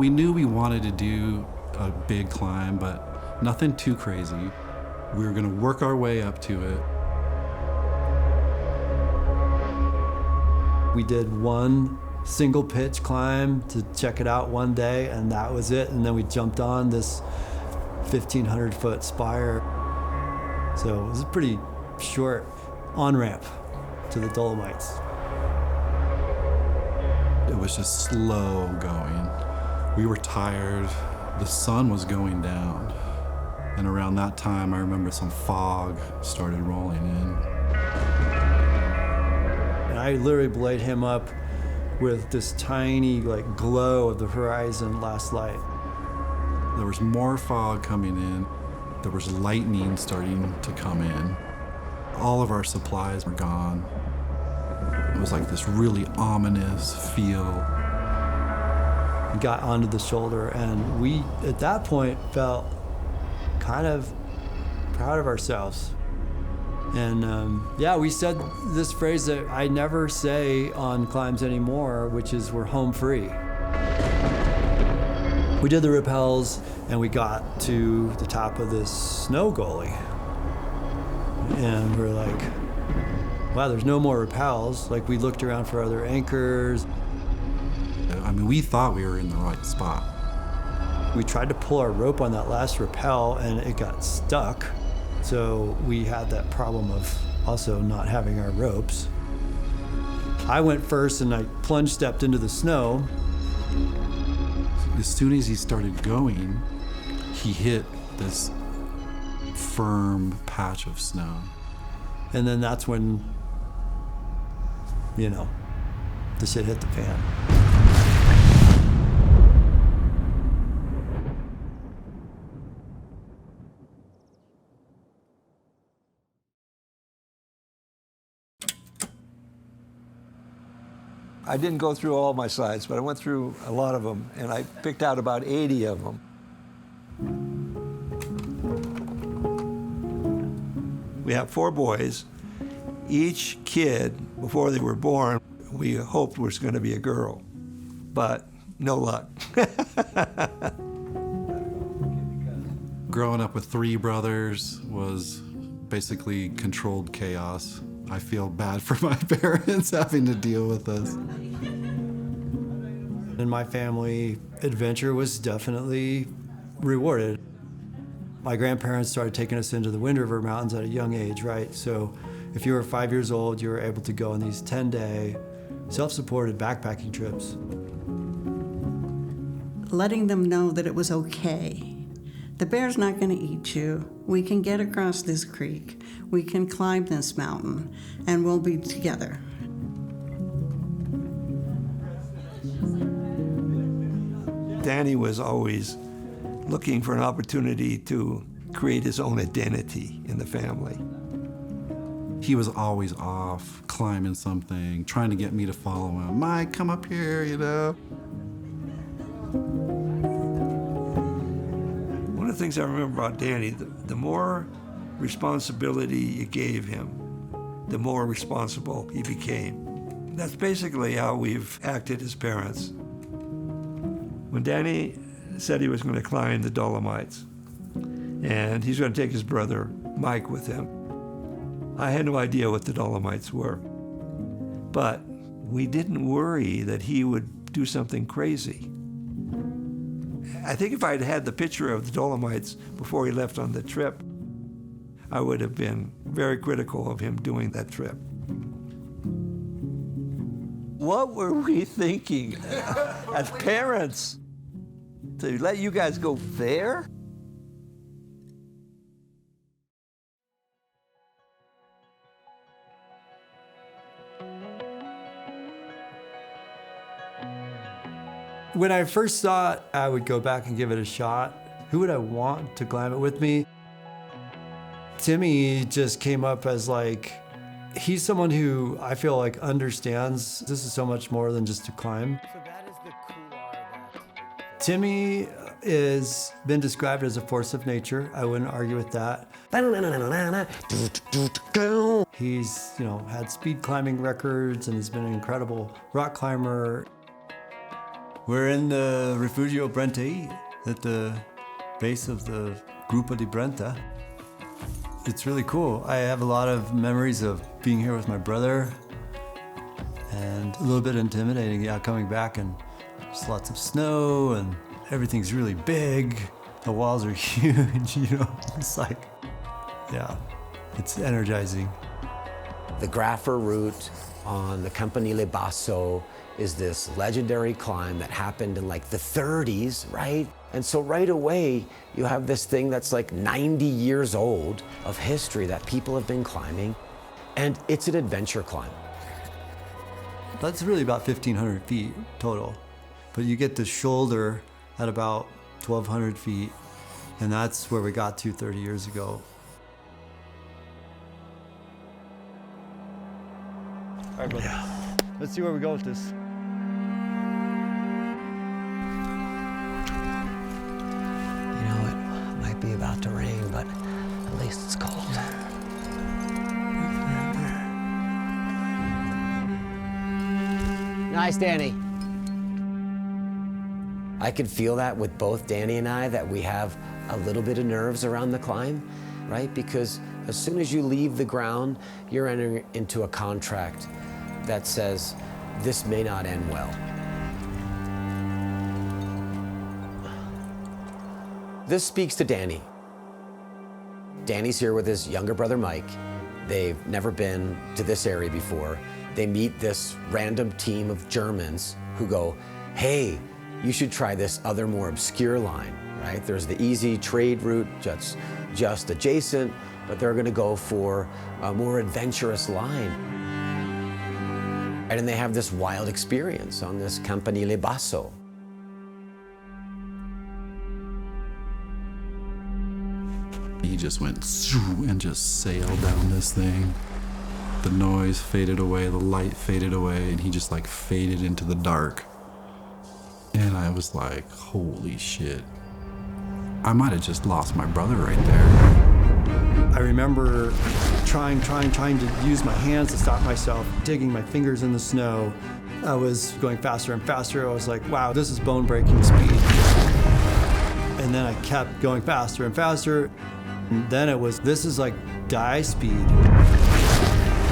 We knew we wanted to do a big climb, but nothing too crazy. We were gonna work our way up to it. We did one single pitch climb to check it out one day, and that was it. And then we jumped on this 1,500 foot spire. So it was a pretty short on-ramp to the Dolomites. It was just slow going. We were tired. The sun was going down. And around that time, I remember some fog started rolling in. And I literally belayed him up with this tiny glow of the horizon last light. There was more fog coming in. There was lightning starting to come in. All of our supplies were gone. It was like this really ominous feel. We got onto the shoulder, and we, at that point, felt kind of proud of ourselves. And we said this phrase that I never say on climbs anymore, which is we're home free. We did the rappels, and we got to the top of this snow gully. And we're like, wow, there's no more rappels. Like, we looked around for other anchors. I mean, we thought we were in the right spot. We tried to pull our rope on that last rappel, and it got stuck. So we had that problem of also not having our ropes. I went first, and I plunge stepped into the snow. As soon as he started going, he hit this firm patch of snow. And then that's when, the shit hit the fan. I didn't go through all my slides, but I went through a lot of them, and I picked out about 80 of them. We have 4 boys. Each kid, before they were born, we hoped was going to be a girl, but no luck. Growing up with 3 brothers was basically controlled chaos. I feel bad for my parents having to deal with this. In my family, adventure was definitely rewarded. My grandparents started taking us into the Wind River Mountains at a young age, right? So if you were 5 years old, you were able to go on these 10-day self-supported backpacking trips. Letting them know that it was okay. The bear's not going to eat you. We can get across this creek. We can climb this mountain, and we'll be together. Danny was always looking for an opportunity to create his own identity in the family. He was always off, climbing something, trying to get me to follow him. Mike, come up here, One of the things I remember about Danny, the more responsibility you gave him, the more responsible he became. That's basically how we've acted as parents. When Danny said he was going to climb the Dolomites, and he's going to take his brother Mike with him, I had no idea what the Dolomites were. But we didn't worry that he would do something crazy. I think if I'd had the picture of the Dolomites before he left on the trip, I would have been very critical of him doing that trip. What were we thinking as parents? To let you guys go there? When I first thought I would go back and give it a shot, who would I want to climb it with me? Timmy just came up as he's someone who I feel like understands this is so much more than just to climb. So that is the couloir. Timmy is been described as a force of nature. I wouldn't argue with that. He's, had speed climbing records and has been an incredible rock climber. We're in the Refugio Brentei at the base of the Grupo di Brenta. It's really cool. I have a lot of memories of being here with my brother, and a little bit intimidating, coming back, and there's lots of snow and everything's really big. The walls are huge, It's like, it's energizing. The Graffer route on the Campanile Basso is this legendary climb that happened in like the 30s, right? And so right away, you have this thing that's like 90 years old of history that people have been climbing, and it's an adventure climb. That's really about 1,500 feet total. But you get the shoulder at about 1,200 feet, and that's where we got to 30 years ago. All right, brother. Let's see where we go with this. It might be about to rain, but at least it's cold. Nice, Danny. I could feel that with both Danny and I, that we have a little bit of nerves around the climb, right? Because as soon as you leave the ground, you're entering into a contract that says this may not end well. This speaks to Danny. Danny's here with his younger brother, Mike. They've never been to this area before. They meet this random team of Germans who go, hey, you should try this other more obscure line, right? There's the easy trade route that's just adjacent, but they're gonna go for a more adventurous line. And they have this wild experience on this Campanile Basso. He just went and just sailed down this thing. The noise faded away, the light faded away, and he just like faded into the dark. And I was like, holy shit. I might have just lost my brother right there. I remember trying to use my hands to stop myself, digging my fingers in the snow. I was going faster and faster. I was like, wow, this is bone-breaking speed. And then I kept going faster and faster. And then it was, this is like die speed.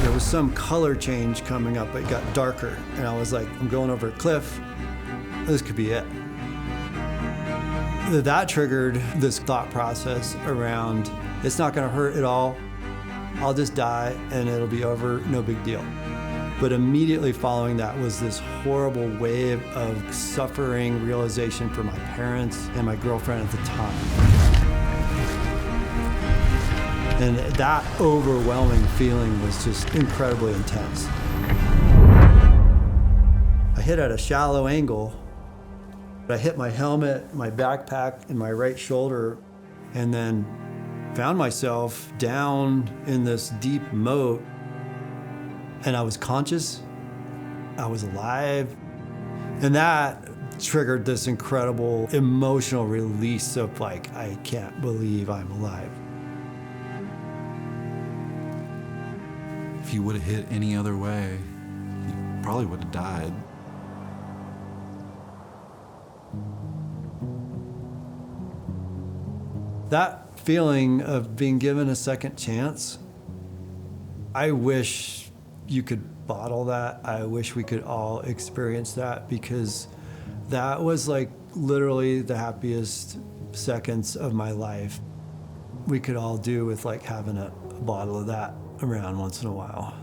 There was some color change coming up. It got darker. And I was like, I'm going over a cliff. This could be it. That triggered this thought process around, it's not gonna hurt at all. I'll just die and it'll be over, no big deal. But immediately following that was this horrible wave of suffering realization for my parents and my girlfriend at the time. And that overwhelming feeling was just incredibly intense. I hit at a shallow angle. I hit my helmet, my backpack, and my right shoulder, and then found myself down in this deep moat. And I was conscious, I was alive, and that triggered this incredible emotional release of like, I can't believe I'm alive. If you would have hit any other way, you probably would have died. That feeling of being given a second chance, I wish you could bottle that. I wish we could all experience that, because that was like literally the happiest seconds of my life. We could all do with like having a bottle of that around once in a while.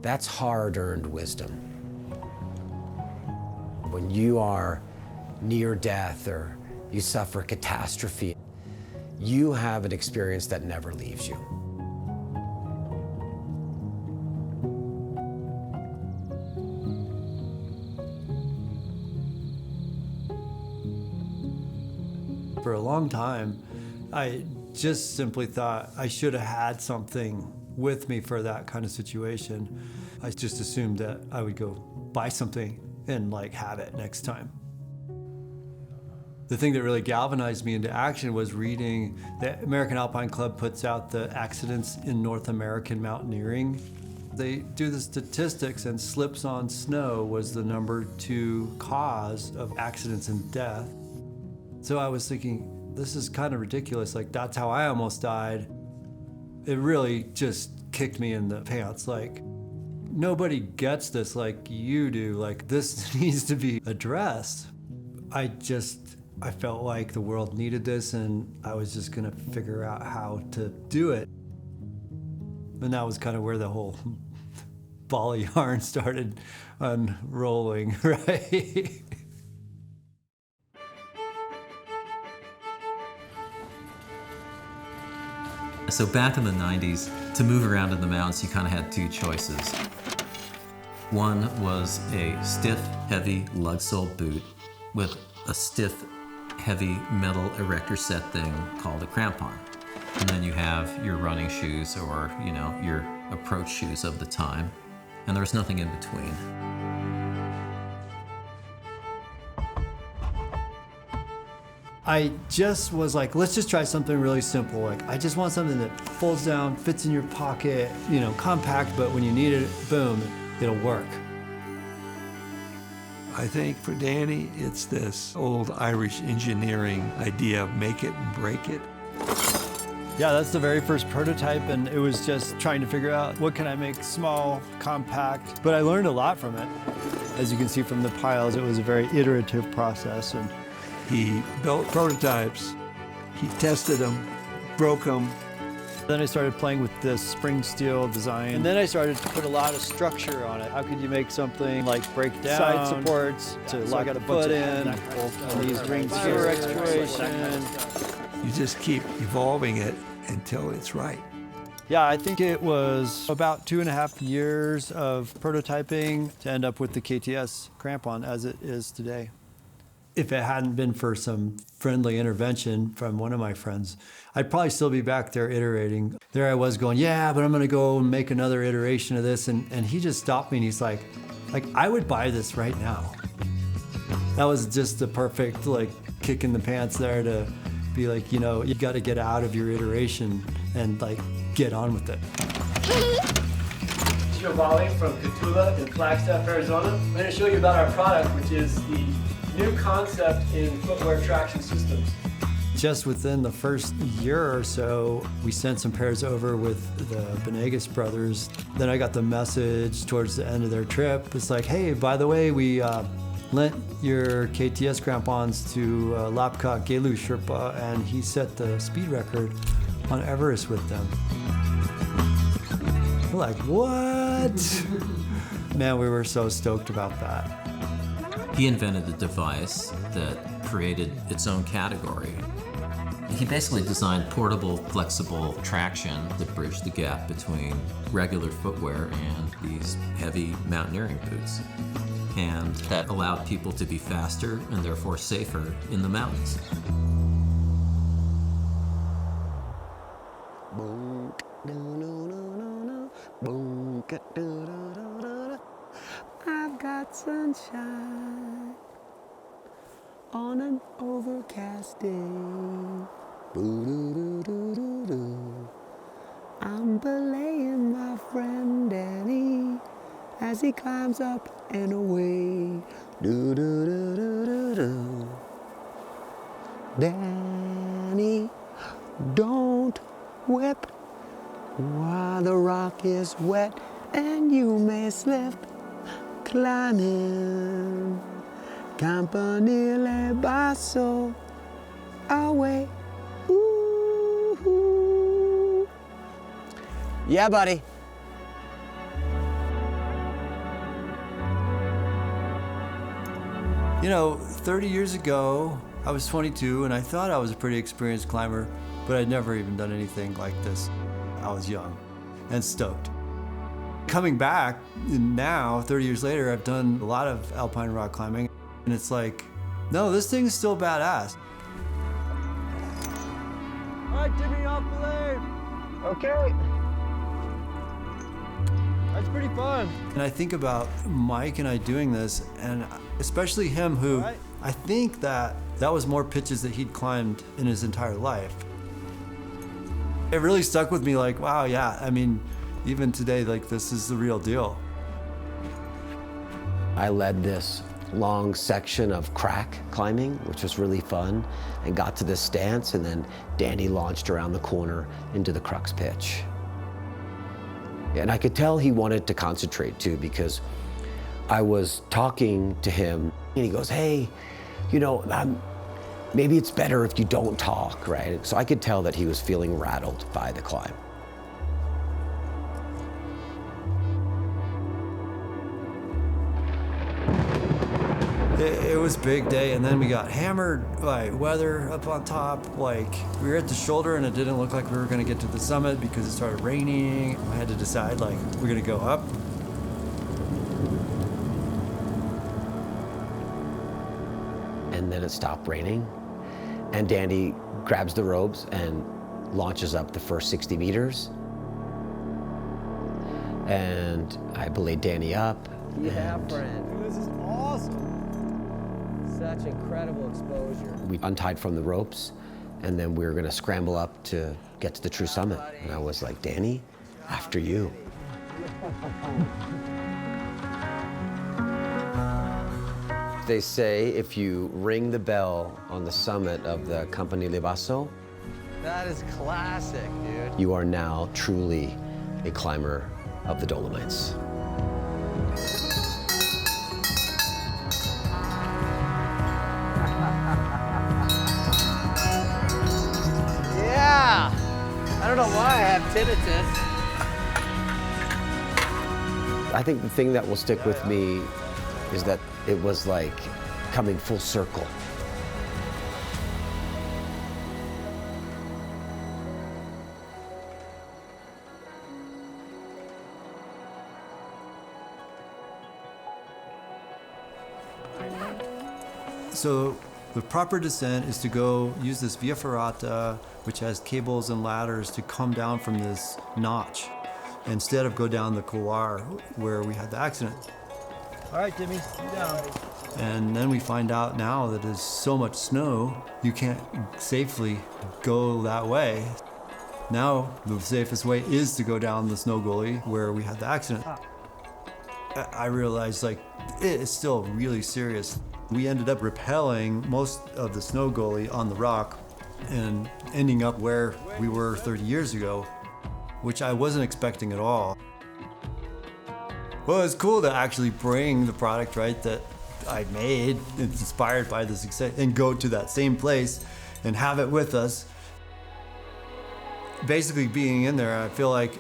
That's hard-earned wisdom. When you are near death or you suffer catastrophe, you have an experience that never leaves you. For a long time, I just simply thought I should have had something with me for that kind of situation. I just assumed that I would go buy something and like have it next time. The thing that really galvanized me into action was reading, the American Alpine Club puts out the Accidents in North American Mountaineering They do the statistics, and slips on snow was the #2 cause of accidents and death. So I was thinking, this is kind of ridiculous. Like, that's how I almost died. It really just kicked me in the pants. Like, nobody gets this like you do. Like, this needs to be addressed. I felt like the world needed this, and I was just gonna figure out how to do it. And that was kind of where the whole ball of yarn started unrolling, right? So back in the 90s, to move around in the mountains, you kind of had two choices. One was a stiff, heavy lug sole boot with a stiff, heavy metal erector set thing called a crampon. And then you have your running shoes or, your approach shoes of the time. And there was nothing in between. I just was like, let's just try something really simple. Like, I just want something that folds down, fits in your pocket, compact, but when you need it, boom, it'll work. I think for Danny, it's this old Irish engineering idea of make it and break it. Yeah, that's the very first prototype, and it was just trying to figure out what can I make small, compact, but I learned a lot from it. As you can see from the piles, it was a very iterative process. And he built prototypes, he tested them, broke them. Then I started playing with the spring steel design, and then I started to put a lot of structure on it. How could you make something like break down side supports to lock the foot in, and these rings here, exploration. You just keep evolving it until it's right. Yeah, I think it was about 2.5 years of prototyping to end up with the KTS crampon as it is today. If it hadn't been for some friendly intervention from one of my friends, I'd probably still be back there iterating. There I was going, yeah, but I'm gonna go and make another iteration of this. And he just stopped me and he's like, I would buy this right now. That was just the perfect kick in the pants there to be like, you gotta get out of your iteration and get on with it. Giovale from Kahtoola in Flagstaff, Arizona. I'm going to show you about our product, which is the new concept in footwear traction systems. Just within the first year or so, we sent some pairs over with the Benegas brothers. Then I got the message towards the end of their trip. It's like, hey, by the way, we lent your KTS crampons to Lapka Gelu Sherpa, and he set the speed record on Everest with them. We're like, what? Man, we were so stoked about that. He invented a device that created its own category. He basically designed portable, flexible traction that bridged the gap between regular footwear and these heavy mountaineering boots. And that allowed people to be faster and therefore safer in the mountains. I've got sunshine on an overcast day. I'm belaying my friend Danny as he climbs up and away. Danny, don't whip while the rock is wet and you may slip climbing. Campanile basso away. Ooh. Yeah, buddy. You know, 30 years ago, I was 22 and I thought I was a pretty experienced climber, but I'd never even done anything like this. I was young and stoked. Coming back now, 30 years later, I've done a lot of alpine rock climbing, and it's like, no, this thing's still badass. All right, Timmy, off belay. Okay. That's pretty fun. And I think about Mike and I doing this, and especially him, who I think that was more pitches that he'd climbed in his entire life. It really stuck with me, like, wow, yeah, I mean, Even today, like, this is the real deal. I led this long section of crack climbing, which was really fun, and got to this stance, and then Danny launched around the corner into the crux pitch. And I could tell he wanted to concentrate too, because I was talking to him, and he goes, hey, you know, maybe it's better if you don't talk, right? So I could tell that he was feeling rattled by the climb. It was a big day, and then we got hammered by weather up on top. Like, we were at the shoulder, and it didn't look like we were gonna get to the summit because it started raining. I had to decide, like, we're gonna go up. And then it stopped raining, and Danny grabs the ropes and launches up the first 60 meters. And I belayed Danny up. Yeah, friend. This is awesome. Such incredible exposure. We untied from the ropes, and then we were gonna scramble up to get to the true summit. And I was like, Danny, after you. They say if you ring the bell on the summit of the Compagnie Le Basso, That is classic, dude. you are now truly a climber of the Dolomites. Yeah! I don't know why I have tinnitus. I think the thing that will stick with me is that it was like coming full circle. So the proper descent is to go use this via ferrata, which has cables and ladders to come down from this notch, instead of go down the couloir where we had the accident. All right, Timmy, you down. And then we find out now that there's so much snow, you can't safely go that way. Now, the safest way is to go down the snow gully where we had the accident. I realized, like, it is still really serious. We ended up rappelling most of the snow gully on the rock and ending up where we were 30 years ago, which I wasn't expecting at all. Well, it's cool to actually bring the product, right, that I made, inspired by the success, and go to that same place and have it with us. Basically being in there, I feel like,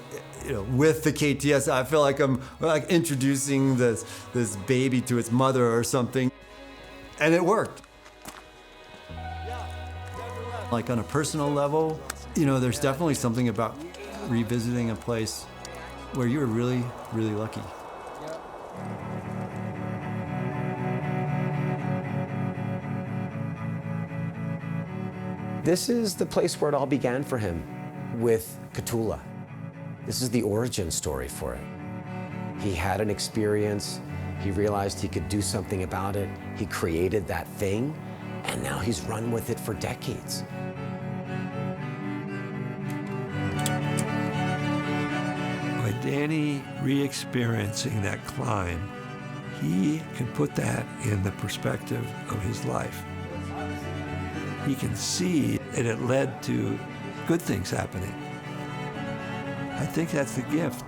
you know, with the KTS, I feel like I'm like introducing this baby to its mother or something. And it worked. Like on a personal level, you know, there's definitely something about revisiting a place where you were really, really lucky. This is the place where it all began for him, with Kahtoola. This is the origin story for it. He had an experience, he realized he could do something about it, he created that thing, and now he's run with it for decades. By Danny re-experiencing that climb, he can put that in the perspective of his life. He can see that it led to good things happening. I think that's the gift.